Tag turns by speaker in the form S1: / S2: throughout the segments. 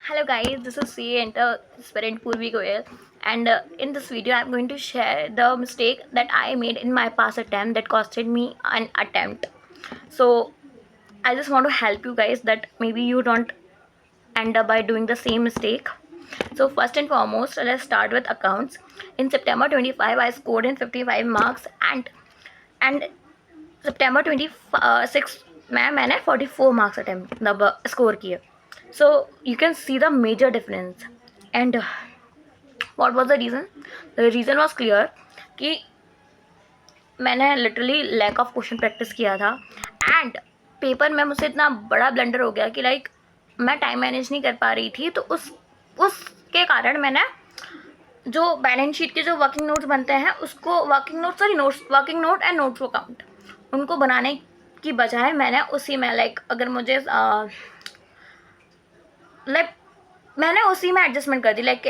S1: Hello guys, this is C enter aspirant Purvi Goyal, and in this video I'm going to share the mistake that I made in my past attempt that costed me an attempt. So I just want to help you guys that maybe you don't end up by doing the same mistake. So first and foremost, let's start with accounts. In September 25 I scored in 55 marks, and September 26 में मैंने 44 marks attempt मतलब score किए. So you can see the major difference. And what was the reason? The reason was clear कि मैंने literally lack of question practice किया था, and paper में मुझसे इतना बड़ा ब्लंडर हो गया कि लाइक मैं टाइम मैनेज नहीं कर पा रही थी. तो उसके कारण मैंने जो बैलेंस शीट के जो वर्किंग नोट्स बनते हैं उसको working note and notes account उनको बनाने की बजाय मैंने उसी में लाइक अगर मुझे लाइक मैंने उसी में एडजस्टमेंट कर दी. लाइक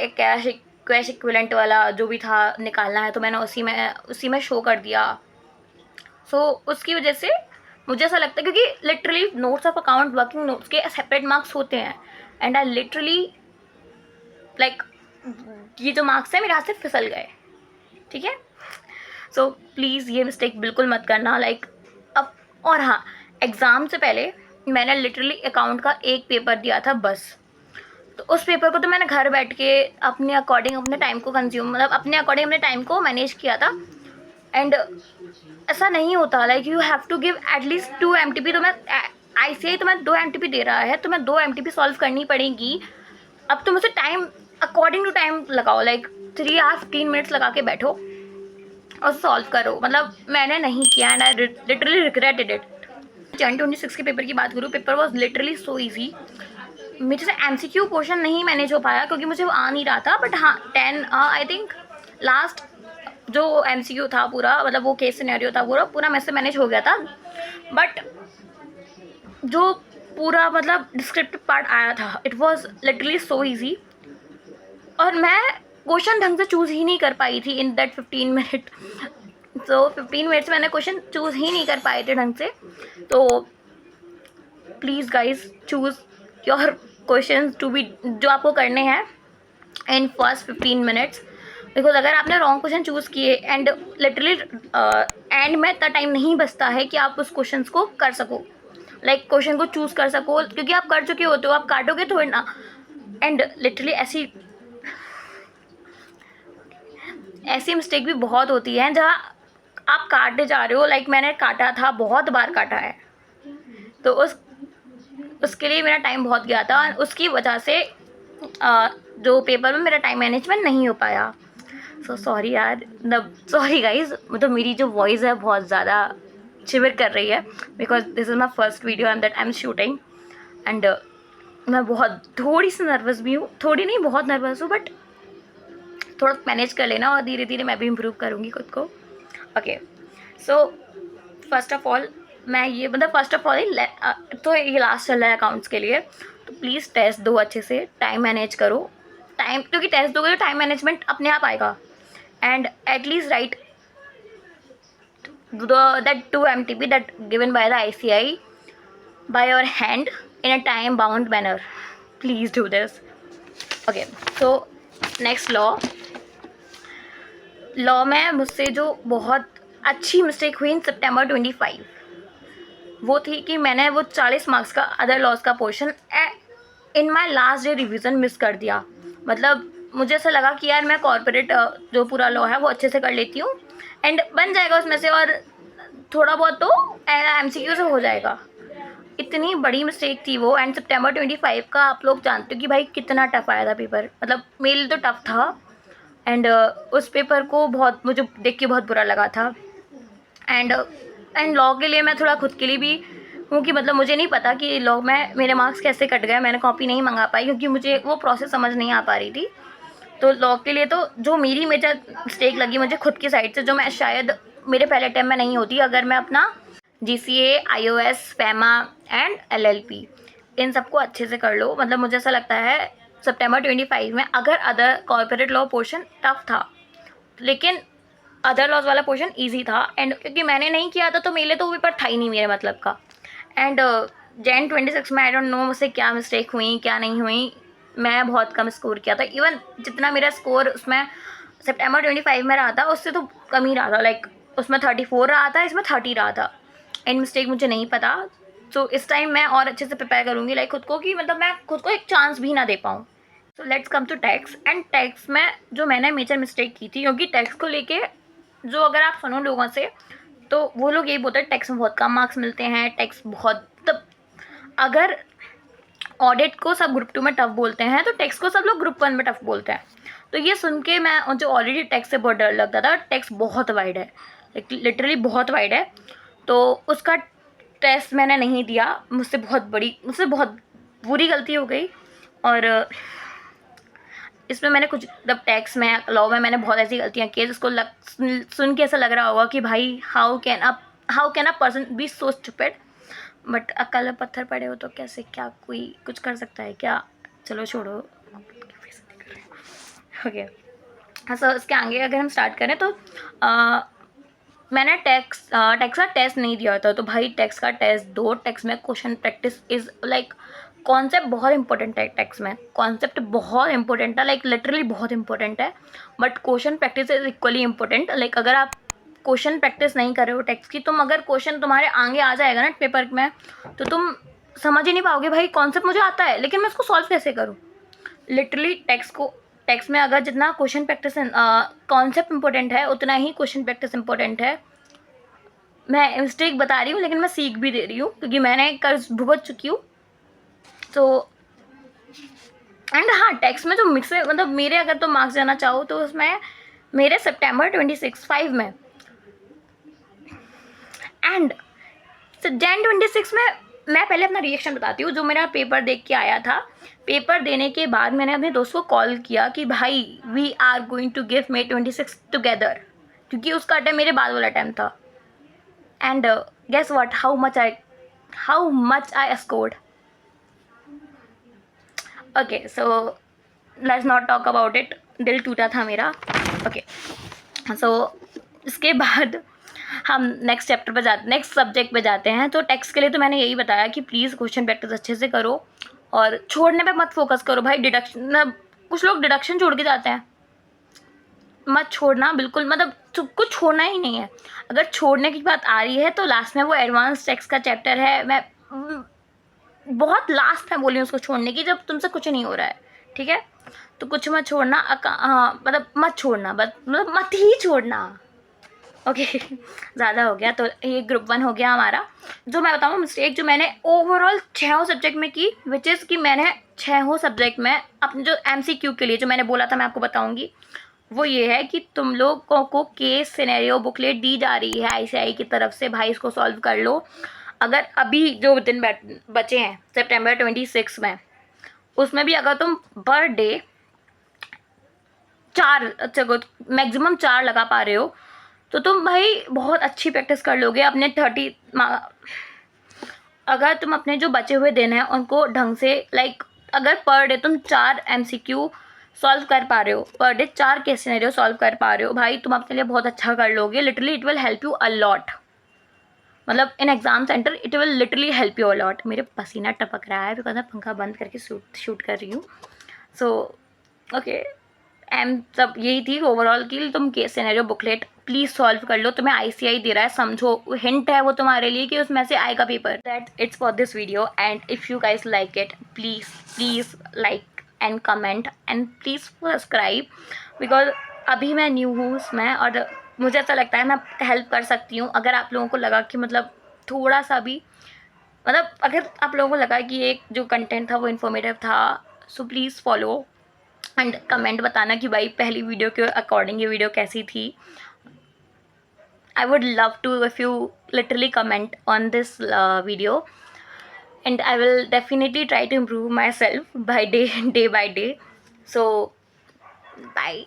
S1: कैश इक्विवेलेंट वाला जो भी था निकालना है तो मैंने उसी में शो कर दिया. सो उसकी वजह से मुझे ऐसा लगता है क्योंकि literally notes of account working notes के सेपरेट मार्क्स होते हैं, एंड आई लिटरली लाइक ये जो मार्क्स हैं मेरे हाथ से फिसल गए. ठीक है, सो प्लीज़ ये मिस्टेक बिल्कुल मत करना. लाइक अब और हाँ, एग्ज़ाम से पहले मैंने लिटरली अकाउंट का एक पेपर दिया था बस. तो उस पेपर को तो मैंने घर बैठ के अपने अकॉर्डिंग अपने टाइम को कंज्यूम मतलब अपने अकॉर्डिंग अपने टाइम को मैनेज किया था. एंड ऐसा नहीं होता. Like you have to give at least 2 MTP. तो मैं ICAI तो मैं 2 MTP दे रहा है तो मैं 2 MTP सॉल्व करनी पड़ेगी. अब तो मुझे टाइम अकॉर्डिंग टू टाइम लगाओ. लाइक 3 hours 15 minutes लगा के बैठो और सॉल्व करो. मतलब मैंने नहीं किया and I literally regretted it. 2026 के पेपर की बात करूँ, paper was literally so easy. मेरे से MCQ पोर्शन नहीं मैनेज हो पाया क्योंकि मुझे वो आ नहीं रहा था. बट हाँ 10 आई थिंक लास्ट जो MCQ था पूरा मतलब वो केस सिनेरियो था पूरा मेरे से मैनेज हो गया था. बट जो पूरा मतलब डिस्क्रिप्टिव पार्ट आया था it was literally so easy, और मैं क्वेश्चन ढंग से चूज़ ही नहीं कर पाई थी इन दैट 15 मिनट. तो 15 मिनट्स मैंने क्वेश्चन चूज़ ही नहीं कर पाए थे ढंग से. तो please guys choose your question to be जो आपको करने हैं इन फर्स्ट 15 मिनट्स. बिकॉज अगर आपने रॉन्ग क्वेश्चन चूज़ किए एंड लिटरली एंड में इतना टाइम नहीं बचता है कि आप उस क्वेश्चन को कर सको. लाइक क्वेश्चन को चूज़ कर सको क्योंकि आप कर चुके होते हो, आप काटोगे थोड़ी ना. एंड लिटरली ऐसी मिस्टेक भी बहुत होती है जहाँ आप काटते जा रहे हो. लाइक मैंने काटा था, बहुत बार काटा है. तो उसके लिए मेरा टाइम बहुत गया था और उसकी वजह से जो पेपर में मेरा टाइम मैनेजमेंट नहीं हो पाया. सो सॉरी यार, सॉरी गाइज. मतलब मेरी जो वॉइस है बहुत ज़्यादा शिवर कर रही है because this is my first video and that I am shooting. And मैं बहुत थोड़ी सी नर्वस भी हूँ, थोड़ी नहीं बहुत नर्वस हूँ. बट थोड़ा मैनेज कर लेना और धीरे धीरे मैं भी इम्प्रूव करूँगी खुद को. Okay, so first of all मैं ये मतलब फर्स्ट ऑफ ऑल तो ये लास्ट चल रहा है अकाउंट्स के लिए. तो प्लीज़ टेस्ट दो अच्छे से, टाइम मैनेज करो. टाइम क्योंकि टेस्ट दोगे तो टाइम मैनेजमेंट अपने आप आएगा. And at least right that 2 MTP that given by the ICAI by your hand in a time bound manner. Please do this. Okay, so next law में मुझसे जो बहुत अच्छी मिस्टेक हुई इन September 25 वो थी कि मैंने वो 40 मार्क्स का अदर लॉज का portion in my last day revision miss कर दिया. मतलब मुझे ऐसा लगा कि यार मैं कॉर्पोरेट जो पूरा लॉ है वो अच्छे से कर लेती हूँ एंड बन जाएगा उसमें से, और थोड़ा बहुत तो MCQ से हो जाएगा. इतनी बड़ी मिस्टेक थी वो. एंड September 25 का आप लोग जानते हो कि भाई कितना टफ आया था पेपर. मतलब मेरे लिए तो टफ था. एंड उस पेपर को बहुत मुझे देख के बहुत बुरा लगा था. एंड लॉ के लिए मैं थोड़ा खुद के लिए भी हूँ कि मतलब मुझे नहीं पता कि लॉ में मेरे मार्क्स कैसे कट गए. मैंने कॉपी नहीं मंगा पाई क्योंकि मुझे वो प्रोसेस समझ नहीं आ पा रही थी. तो लॉ के लिए तो जो मेरी मेजर मिस्टेक लगी मुझे खुद की साइड से, जो मैं शायद मेरे पहले अटैम्प्ट में नहीं होती अगर मैं अपना GCA, IOS, FEMA and LLP इन सबको अच्छे से कर लो. मतलब मुझे ऐसा लगता है September 25 में अगर other corporate law portion tough था लेकिन अदर लॉज वाला पोर्शन ईजी था. एंड क्योंकि मैंने नहीं किया था तो मेरे लिए तो वो पेपर था ही नहीं मेरे मतलब का. एंड Jan 26 में आई डोंट नो मुझसे क्या मिस्टेक हुई क्या नहीं हुई. मैं बहुत कम स्कोर किया था। इवन जितना मेरा स्कोर उसमें सितंबर 25 में रहा था उससे तो कम ही रहा था। लाइक उसमें 34 रहा था, इसमें 30 रहा था। एंड मिस्टेक मुझे नहीं पता। सो इस टाइम मैं और अच्छे से प्रिपेयर करूँगी लाइक खुद को, कि मतलब मैं खुद को एक चांस भी ना दे पाऊँ। So let's come to tax. And tax में जो मैंने मेजर मिस्टेक की थी, क्योंकि टैक्स को लेके जो अगर आप सुनो लोगों से तो वो लोग यही बोलते हैं टैक्स में बहुत कम मार्क्स मिलते हैं, टैक्स बहुत, तब अगर ऑडिट को सब ग्रुप 2 में टफ बोलते हैं तो टैक्स को सब लोग ग्रुप 1 में टफ बोलते हैं। तो ये सुन के मैं जो ऑलरेडी टैक्स से बहुत डर लगता था, टैक्स बहुत वाइड है, लिटरली बहुत वाइड है। तो उसका टेस्ट मैंने नहीं दिया, मुझसे बहुत बुरी गलती हो गई। और इसमें मैंने कुछ मतलब टैक्स में लॉ में मैंने बहुत ऐसी गलतियाँ की जिसको सुन के ऐसा लग रहा होगा कि भाई how can a person be so stupid. But अक्ल में पत्थर पड़े हो तो कैसे क्या कोई कुछ कर सकता है क्या? चलो छोड़ो, ओके। हाँ, सो इसके आगे अगर हम स्टार्ट करें तो मैंने टैक्स का टेस्ट नहीं दिया था। तो भाई टैक्स का टेस्ट दो। टैक्स में question practice is like concept बहुत इंपॉर्टेंट है। टैक्स में कॉन्सेप्ट बहुत इंपॉर्टेंट है, लाइक लिटरली बहुत इंपॉर्टेंट है। But question practice is equally important. Like अगर आप क्वेश्चन प्रैक्टिस नहीं कर रहे हो टैक्स की, तुम अगर क्वेश्चन तुम्हारे आगे आ जाएगा ना पेपर में तो तुम समझ ही नहीं पाओगे भाई कॉन्सेप्ट मुझे आता है लेकिन मैं इसको सॉल्व कैसे करूँ। लिटरली टैक्स में अगर जितना क्वेश्चन प्रैक्टिस कॉन्सेप्ट इंपॉर्टेंट है उतना ही क्वेश्चन प्रैक्टिस इंपॉर्टेंट है। मैं मिस्टेक बता रही हूँ लेकिन मैं सीख भी दे रही हूँ क्योंकि मैंने कर्ज भुगत चुकी हूँ। तो एंड हाँ, टैक्स में जो मिक्स है मतलब मेरे अगर तो मार्क्स जाना चाहो तो उसमें मेरे सितंबर 26 में एंड जैन 26 में मैं पहले अपना रिएक्शन बताती हूँ। जो मेरा पेपर देख के आया था, पेपर देने के बाद मैंने अपने दोस्त को कॉल किया कि भाई we are going to give May 26 together, क्योंकि उसका टाइम मेरे बाद वाला टाइम था। And guess what, how much I scored. Okay, so let's not talk about it. दिल टूटा था मेरा। ओके, सो इसके बाद हम नेक्स्ट सब्जेक्ट पे जाते हैं। तो टैक्स के लिए तो मैंने यही बताया कि प्लीज़ क्वेश्चन प्रैक्टिस अच्छे से करो और छोड़ने पे मत फोकस करो भाई। डिडक्शन, कुछ लोग डिडक्शन छोड़ के जाते हैं, मत छोड़ना बिल्कुल, मतलब कुछ छोड़ना ही नहीं है। अगर छोड़ने की बात आ रही है तो लास्ट में वो एडवांस टैक्स का चैप्टर है, मैं बहुत लास्ट में बोली उसको छोड़ने की, जब तुमसे कुछ नहीं हो रहा है, ठीक है। तो कुछ मत छोड़ना, हाँ मतलब मत छोड़ना, मतलब मत ही छोड़ना। ओके ज़्यादा हो गया। तो ये ग्रुप 1 हो गया हमारा। जो मैं बताऊँ मिस्टेक जो मैंने ओवरऑल 6 सब्जेक्ट में की, विच इज़ कि मैंने 6 सब्जेक्ट में अपने जो MCQ के लिए जो मैंने बोला था मैं आपको बताऊँगी, वो ये है कि तुम लोगों को केस सिनेरियो बुकलेट दी जा रही है ICAI की तरफ से, भाई इसको सॉल्व कर लो। अगर अभी जो दिन बचे हैं सितंबर 26 में, उसमें भी अगर तुम पर डे 4 मैक्सिमम 4 लगा पा रहे हो तो तुम भाई बहुत अच्छी प्रैक्टिस कर लोगे। अपने 30 अगर तुम अपने जो बचे हुए दिन हैं उनको ढंग से लाइक अगर पर डे तुम 4 MCQ सॉल्व कर पा रहे हो, per day 4 case scenario solve कर पा रहे हो, भाई तुम अपने लिए बहुत अच्छा कर लोगे। Literally it will help you a lot. मतलब in exam centre it will literally help you a lot. मेरे पसीना टपक रहा है बिकॉज मैं पंखा बंद करके शूट कर रही हूँ। सो ओके, सब यही थी ओवरऑल की तुम case scenario booklet please solve कर लो। तुम्हें ICAI दे रहा है, समझो, हिंट है वो तुम्हारे लिए कि उसमें से आएगा paper. That it's for this video and if you guys like it please like and comment and please subscribe, because अभी मैं न्यू हूँ उसमें और मुझे ऐसा लगता है मैं हेल्प कर सकती हूँ। अगर आप लोगों को लगा कि मतलब थोड़ा सा भी मतलब अगर आप लोगों को लगा कि एक जो कंटेंट था वो इन्फॉर्मेटिव था, so please follow and comment बताना कि भाई पहली वीडियो के अकॉर्डिंग ये वीडियो कैसी थी। I would love to if you literally comment on this video, and I will definitely try to improve myself by day by day. So bye.